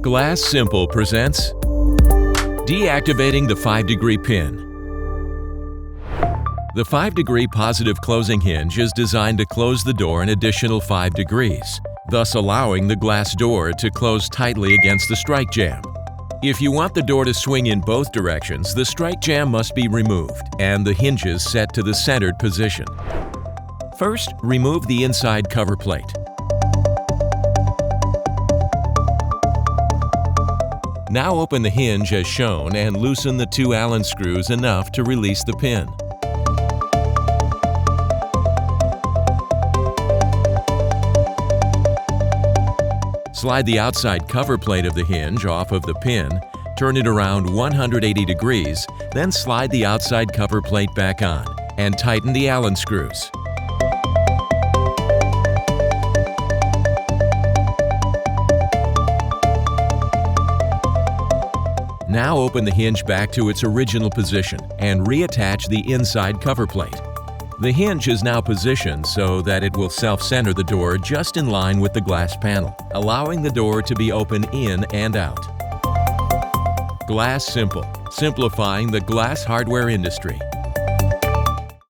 Glass Simple presents Deactivating the 5-degree pin. The 5-degree positive closing hinge is designed to close the door an additional 5 degrees, thus allowing the glass door to close tightly against the strike jamb. If you want the door to swing in both directions, the strike jamb must be removed and the hinges set to the centered position. First, remove the inside cover plate. Now open the hinge as shown and loosen the 2 Allen screws enough to release the pin. Slide the outside cover plate of the hinge off of the pin, turn it around 180 degrees, then slide the outside cover plate back on and tighten the Allen screws. Now open the hinge back to its original position and reattach the inside cover plate. The hinge is now positioned so that it will self-center the door just in line with the glass panel, allowing the door to be open in and out. Glass Simple, simplifying the glass hardware industry.